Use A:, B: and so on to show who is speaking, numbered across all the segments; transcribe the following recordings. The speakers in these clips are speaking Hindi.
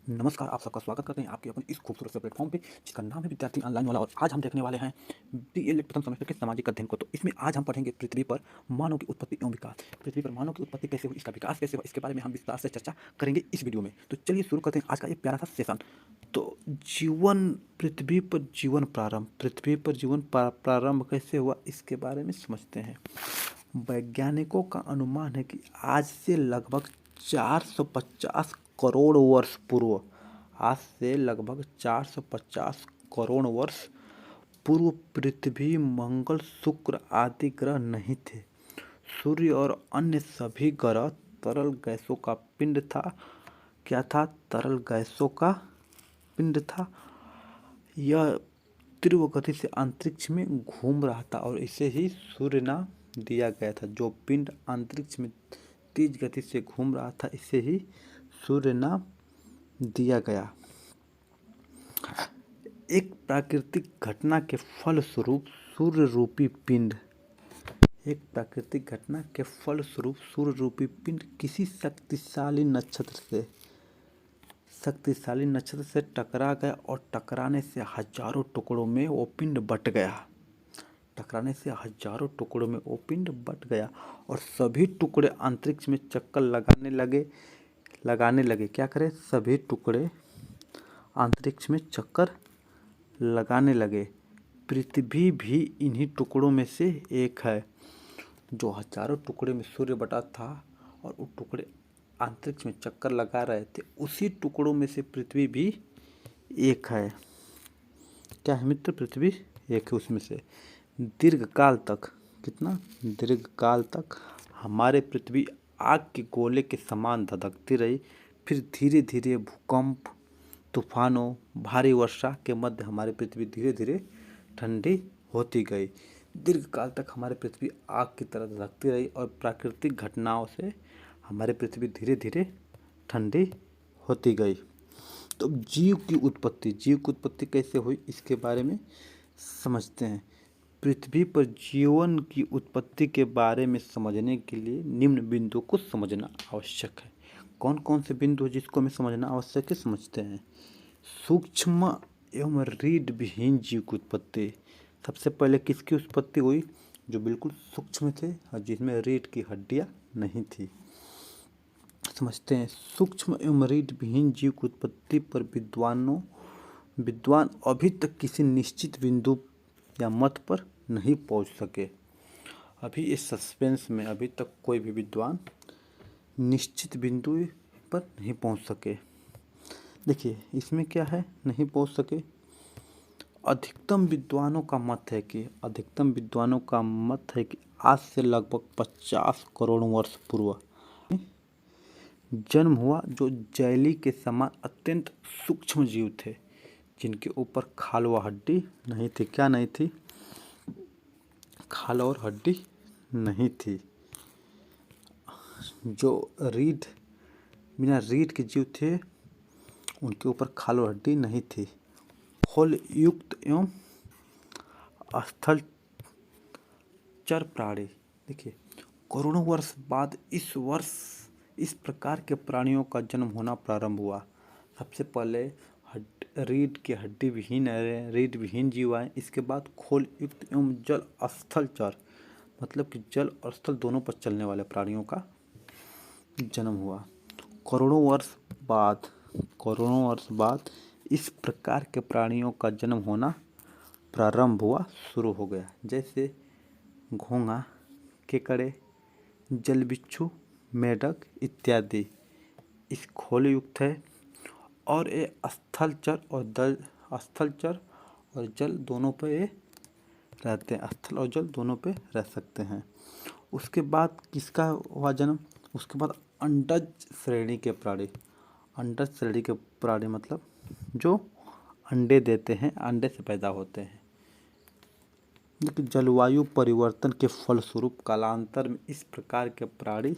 A: नमस्कार, आप सबका स्वागत करते हैं आपके अपने इस खूबसूरत से प्लेटफॉर्म पे जिसका नाम है विद्यार्थी ऑनलाइन वाला। और आज हम देखने वाले हैं डीएलएड प्रथम सेमेस्टर के सामाजिक अध्ययन को। तो इसमें आज हम पढ़ेंगे पृथ्वी पर मानव की उत्पत्ति एवं विकास। पृथ्वी पर मानव की उत्पत्ति कैसे हुई, इसका विकास कैसे हुआ, इसके बारे में हम विस्तार से चर्चा करेंगे इस वीडियो में। तो चलिए शुरू करते हैं आज का एक प्यारा सा सेशन। तो जीवन, पृथ्वी पर जीवन प्रारंभ, पृथ्वी पर जीवन प्रारंभ कैसे हुआ इसके बारे में समझते हैं। वैज्ञानिकों का अनुमान है कि आज से लगभग 450 करोड़ वर्ष पूर्व, आज से लगभग 450 करोड़ वर्ष पूर्व पृथ्वी, मंगल, शुक्र आदि ग्रह नहीं थे। सूर्य और अन्य सभी ग्रह तरल गैसों का पिंड था। क्या था? तरल गैसों का पिंड था। यह तीव्र गति से अंतरिक्ष में घूम रहा था और इसे ही सूर्य नाम दिया गया था। जो पिंड अंतरिक्ष में तेज गति से घूम रहा था, इसे ही सूर्य नाम दिया गया। एक प्राकृतिक घटना के फलस्वरूप सूर्य रूपी पिंड, एक प्राकृतिक घटना के फलस्वरूप सूर्य रूपी पिंड किसी शक्तिशाली नक्षत्र से टकरा गया और टकराने से हजारों टुकड़ों में वो पिंड बट गया और सभी टुकड़े अंतरिक्ष में चक्कर लगाने लगे। क्या करें? सभी टुकड़े अंतरिक्ष में चक्कर लगाने लगे। पृथ्वी भी इन्हीं टुकड़ों में से एक है। जो हजारों टुकड़े में सूर्य बटा था और वो टुकड़े अंतरिक्ष में चक्कर लगा रहे थे, उसी टुकड़ों में से पृथ्वी भी एक है। क्या है मित्र? पृथ्वी एक है उसमें से। दीर्घकाल तक, कितना दीर्घकाल तक हमारे पृथ्वी आग के गोले के समान धधकती रही। फिर धीरे धीरे भूकंप, तूफानों, भारी वर्षा के मध्य हमारी पृथ्वी धीरे धीरे ठंडी होती गई। दीर्घकाल तक हमारी पृथ्वी आग की तरह धधकती रही और प्राकृतिक घटनाओं से हमारी पृथ्वी धीरे धीरे ठंडी होती गई। तो जीव की उत्पत्ति कैसे हुई इसके बारे में समझते हैं। पृथ्वी पर जीवन की उत्पत्ति के बारे में समझने के लिए निम्न बिंदु को समझना आवश्यक है। कौन कौन से बिंदु जिसको हमें समझना आवश्यक है, समझते हैं। सूक्ष्म एवं रीढ़ विहीन जीव की उत्पत्ति। सबसे पहले किसकी उत्पत्ति हुई? जो बिल्कुल सूक्ष्म थे और जिसमें रीढ़ की हड्डियां नहीं थी। समझते हैं। सूक्ष्म एवं रीढ़ विहीन जीव की उत्पत्ति पर विद्वान अभी तक किसी निश्चित बिंदु या मत पर नहीं पहुंच सके। अभी इस सस्पेंस में अभी तक कोई भी विद्वान निश्चित बिंदु पर नहीं पहुंच सके। देखिए इसमें क्या है, नहीं पहुंच सके। अधिकतम विद्वानों का मत है कि आज से लगभग 50 करोड़ वर्ष पूर्व जन्म हुआ, जो जैली के समान अत्यंत सूक्ष्म जीव थे, जिनके ऊपर खाल व हड्डी नहीं थी। क्या नहीं थी? खाल और हड्डी नहीं थी। जो बिना रीढ़ के जीव थे, उनके ऊपर खाल और हड्डी नहीं थी। खोल युक्त एवं स्थलचर प्राणी। देखिए, करोड़ों वर्ष बाद इस प्रकार के प्राणियों का जन्म होना प्रारंभ हुआ। सबसे पहले रीढ़ विहीन जीव आए। इसके बाद खोल युक्त एवं जल स्थलचर, मतलब कि जल और स्थल दोनों पर चलने वाले प्राणियों का जन्म हुआ। करोड़ों वर्ष बाद इस प्रकार के प्राणियों का जन्म होना प्रारंभ हुआ, शुरू हो गया। जैसे घोंघा, केकड़े, जल बिच्छू, मेढक इत्यादि। इस खोल युक्त है और ये स्थलचर और जल दोनों पे ये रहते हैं। स्थल और जल दोनों पे रह सकते हैं। उसके बाद किसका हुआ जन्म? उसके बाद अंडज श्रेणी के प्राणी मतलब जो अंडे देते हैं, अंडे से पैदा होते हैं। लेकिन जलवायु परिवर्तन के फलस्वरूप कालांतर में इस प्रकार के प्राणी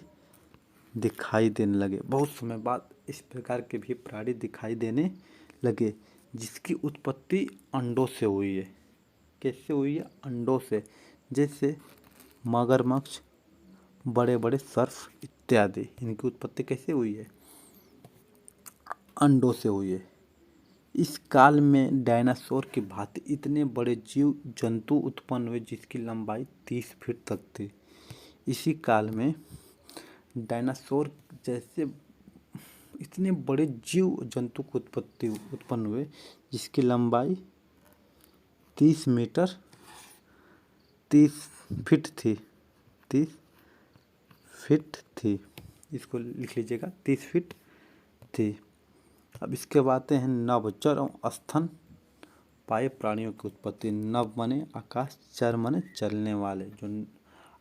A: दिखाई देने लगे। बहुत समय बाद इस प्रकार के भी प्राणी दिखाई देने लगे, जिसकी उत्पत्ति अंडों से हुई है। कैसे हुई है? अंडों से। जैसे मगरमच्छ, बड़े बड़े सर्प इत्यादि, इनकी उत्पत्ति कैसे हुई है? अंडों से हुई है। इस काल में डायनासोर की भांति इतने बड़े जीव जंतु उत्पन्न हुए जिसकी लंबाई 30 फीट तक थी। इसी काल में डायनासोर जैसे इतने बड़े जीव जंतु को उत्पन्न हुए जिसकी लंबाई 30 फीट थी। 30 फीट थी, इसको लिख लीजिएगा, 30 फीट थी। अब इसके बाद आते हैं नभचर और स्तन पाए प्राणियों की उत्पत्ति। नभ माने आकाश, चर माने चलने वाले, जो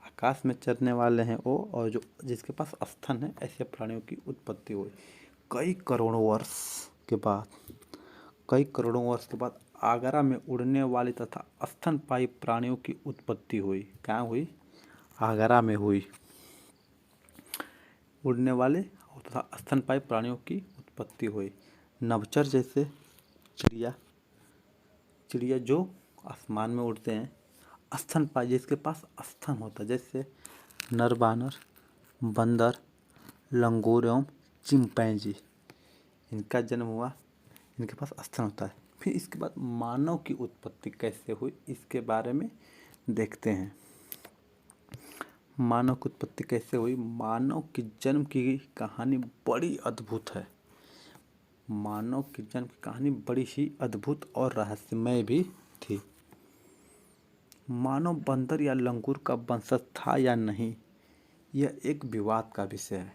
A: आकाश में चलने वाले हैं वो, और जो जिसके पास स्तन है, ऐसे प्राणियों की उत्पत्ति हुई कई करोड़ों वर्ष के बाद आगरा में उड़ने वाली तथा स्तनपायी प्राणियों की उत्पत्ति हुई। कहाँ हुई? आगरा में हुई। उड़ने वाले तथा स्तनपायी प्राणियों की उत्पत्ति हुई। नभचर जैसे चिड़िया जो आसमान में उड़ते हैं। स्तनपायी जिसके पास स्तन होता है, जैसे नर बानर, बंदर, लंगूर एवं चिंपैंजी, इनका जन्म हुआ, इनके पास स्तन होता है। फिर इसके बाद मानव की उत्पत्ति कैसे हुई इसके बारे में देखते हैं। मानव की उत्पत्ति कैसे हुई? मानव के जन्म की कहानी बड़ी अद्भुत है। मानव की जन्म की कहानी बड़ी ही अद्भुत और रहस्यमय भी थी। मानव बंदर या लंगूर का वंशज था या नहीं, यह एक विवाद का विषय है।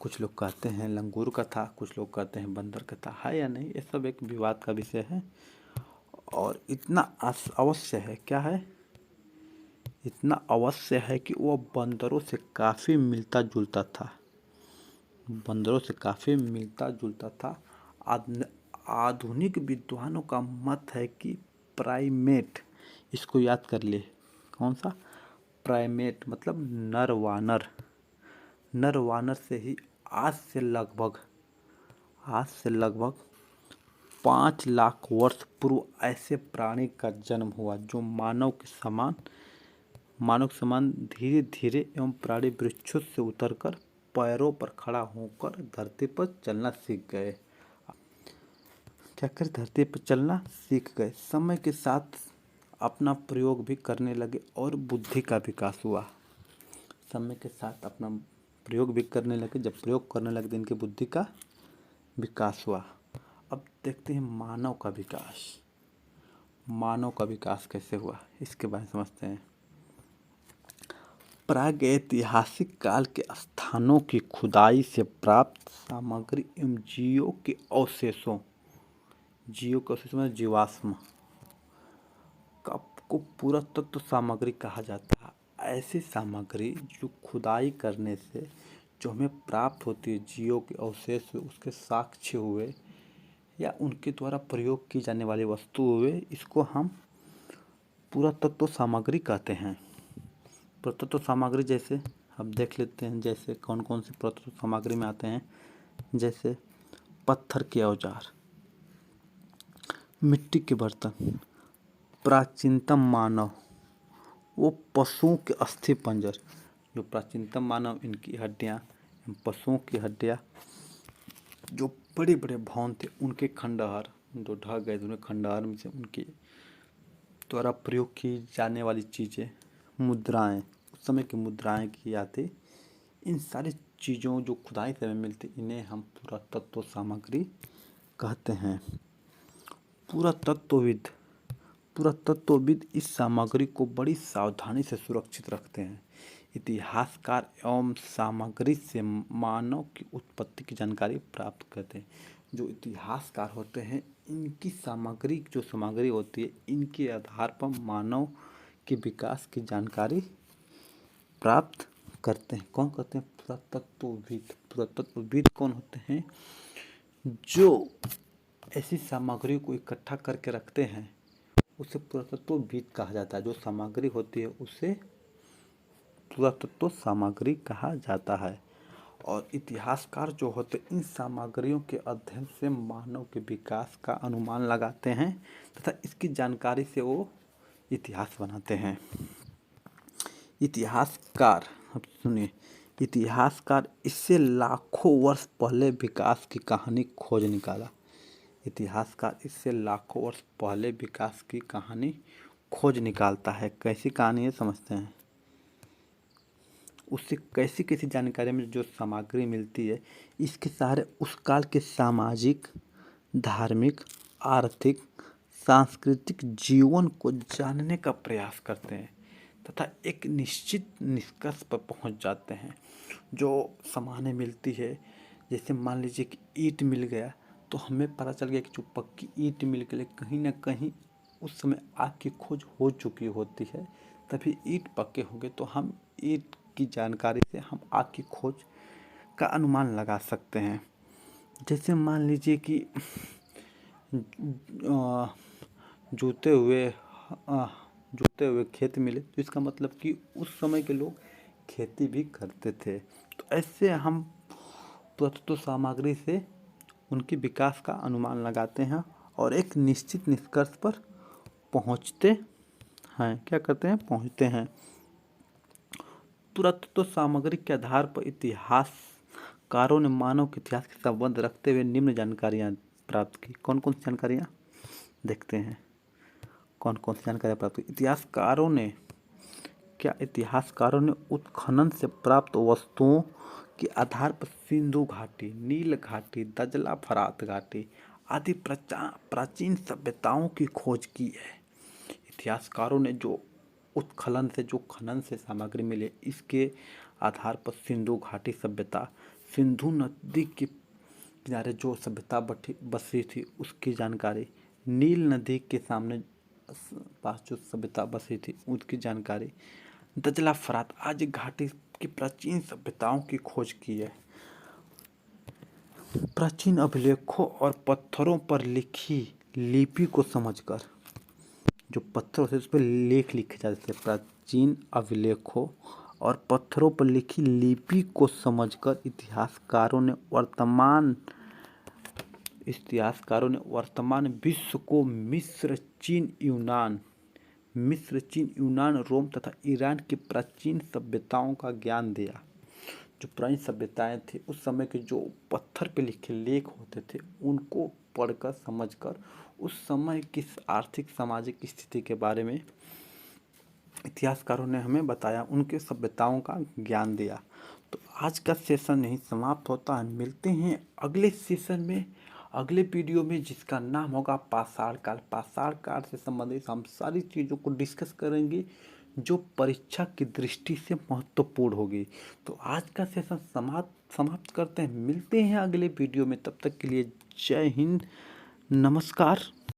A: कुछ लोग कहते हैं लंगूर का था, कुछ लोग कहते हैं बंदर का था। है या नहीं, ये सब एक विवाद का विषय है। और इतना अवश्य है, क्या है? इतना अवश्य है कि वह बंदरों से काफ़ी मिलता जुलता था। बंदरों से काफ़ी मिलता जुलता था। आधुनिक विद्वानों का मत है कि प्राइमेट, इसको याद कर ले, कौन सा? प्राइमेट मतलब नर वानर। नर वानर से ही आज से लगभग 5 लाख वर्ष पूर्व ऐसे प्राणी का जन्म हुआ जो मानव के समान धीरे धीरे एवं प्राणी वृक्षों से उतरकर पैरों पर खड़ा होकर धरती पर चलना सीख गए। क्या कर? धरती पर चलना सीख गए। समय के साथ अपना प्रयोग भी करने लगे और बुद्धि का विकास हुआ। समय के साथ अपना प्रयोग भी करने लगे। जब प्रयोग करने लगे तो इनकी बुद्धि का विकास हुआ। अब देखते हैं मानव का विकास। मानव का विकास कैसे हुआ इसके बारे में समझते हैं। प्रागैतिहासिक काल के स्थानों की खुदाई से प्राप्त सामग्री एवं जीवों के अवशेषों में जीवाश्म को पुरातत्व सामग्री कहा जाता है। ऐसी सामग्री जो खुदाई करने से जो हमें प्राप्त होती है, जीवों के अवशेष हुए, उसके साक्ष्य हुए या उनके द्वारा प्रयोग की जाने वाली वस्तु हुए, इसको हम पुरातत्व सामग्री कहते हैं। पुरातत्व सामग्री जैसे अब देख लेते हैं, जैसे कौन कौन से पुरातत्व सामग्री में आते हैं। जैसे पत्थर के औजार, मिट्टी के बर्तन, प्राचीनतम मानव, वो पशुओं के अस्थि पंजर, जो प्राचीनतम मानव, इनकी हड्डियाँ, पशुओं की हड्डियाँ, जो बड़े बड़े भवन थे उनके खंडहर जो ढह गए, उन्हें खंडहर में से उनके द्वारा प्रयोग की जाने वाली चीज़ें, मुद्राएं, उस समय की मुद्राएं की जाती, इन सारी चीज़ों जो खुदाई से हमें मिलती, इन्हें हम पुरातत्व सामग्री कहते हैं। पुरातत्वविद इस सामग्री को बड़ी सावधानी से सुरक्षित रखते हैं। इतिहासकार एवं सामग्री से मानव की उत्पत्ति की जानकारी प्राप्त करते हैं। जो इतिहासकार होते हैं, इनकी जो सामग्री होती है, इनके आधार पर मानव के विकास की जानकारी प्राप्त करते हैं। कौन करते हैं? पुरातत्वविद कौन होते हैं? जो ऐसी सामग्री को इकट्ठा करके रखते हैं, उसे पुरातत्वविद कहा जाता है। जो सामग्री होती है उसे पुरातत्व सामग्री कहा जाता है। और इतिहासकार जो होते हैं, इन सामग्रियों के अध्ययन से मानव के विकास का अनुमान लगाते हैं तथा इसकी जानकारी से वो इतिहास बनाते हैं। इतिहासकार, अब सुनिए, इतिहासकार इससे लाखों वर्ष पहले विकास की कहानी खोज निकाला। इतिहासकार इससे लाखों वर्ष पहले विकास की कहानी खोज निकालता है। कैसी कहानी है समझते हैं। उससे कैसी कैसी जानकारी में जो सामग्री मिलती है, इसके सहारे उस काल के सामाजिक, धार्मिक, आर्थिक, सांस्कृतिक जीवन को जानने का प्रयास करते हैं तथा एक निश्चित निष्कर्ष पर पहुंच जाते हैं। जो सामान्य मिलती है, जैसे मान लीजिए कि ईंट मिल गया, तो हमें पता चल गया कि जो पक्की ईंट मिल गई, कहीं ना कहीं उस समय आग की खोज हो चुकी होती है, तभी ईंट पक्के होंगे। तो हम ईंट की जानकारी से हम आग की खोज का अनुमान लगा सकते हैं। जैसे मान लीजिए कि जूते हुए खेत मिले, तो इसका मतलब कि उस समय के लोग खेती भी करते थे। तो ऐसे हम प्रस्तुत सामग्री से उनके विकास का अनुमान लगाते हैं और एक निश्चित निष्कर्ष पर पहुंचते हैं। क्या करते हैं? पहुंचते हैं। प्रस्तुत सामग्री के आधार पर इतिहासकारों ने मानव के इतिहास के संबंध रखते हुए निम्न जानकारियाँ प्राप्त की। कौन कौन सी जानकारियाँ देखते हैं? कौन कौन सी जानकारियाँ प्राप्त की? इतिहासकारों ने उत्खनन से प्राप्त वस्तुओं के आधार पर सिंधु घाटी, नील घाटी, दजला फरात घाटी आदि प्राचीन सभ्यताओं की खोज की है। इतिहासकारों ने जो उत्खनन से, जो खनन से सामग्री मिले, इसके आधार पर सिंधु घाटी सभ्यता, सिंधु नदी के किनारे जो सभ्यता बसी थी उसकी जानकारी, नील नदी के सामने पास जो सभ्यता बसी थी उसकी जानकारी, दजला फरात आदि घाटी की प्राचीन सभ्यताओं की खोज की है। प्राचीन अभिलेखों और पत्थरों पर लिखी लिपि को समझकर, जो पत्थरों से उस पर लेख लिखे जाते थे, प्राचीन अभिलेखों और पत्थरों पर लिखी लिपि को समझकर इतिहासकारों ने वर्तमान विश्व को मिस्र, चीन, यूनान, रोम तथा ईरान की प्राचीन सभ्यताओं का ज्ञान दिया। जो पुरानी सभ्यताएं थी, उस समय के जो पत्थर पे लिखे लेख होते थे, उनको पढ़कर, समझकर उस समय की आर्थिक सामाजिक स्थिति के बारे में इतिहासकारों ने हमें बताया, उनके सभ्यताओं का ज्ञान दिया। तो आज का सेशन यहीं समाप्त होता है। मिलते हैं अगले सेशन में, अगले वीडियो में, जिसका नाम होगा पाषाण काल। पाषाण काल से संबंधित हम सारी चीज़ों को डिस्कस करेंगे जो परीक्षा की दृष्टि से महत्वपूर्ण होगी। तो आज का सेशन समाप्त करते हैं। मिलते हैं अगले वीडियो में। तब तक के लिए जय हिंद, नमस्कार।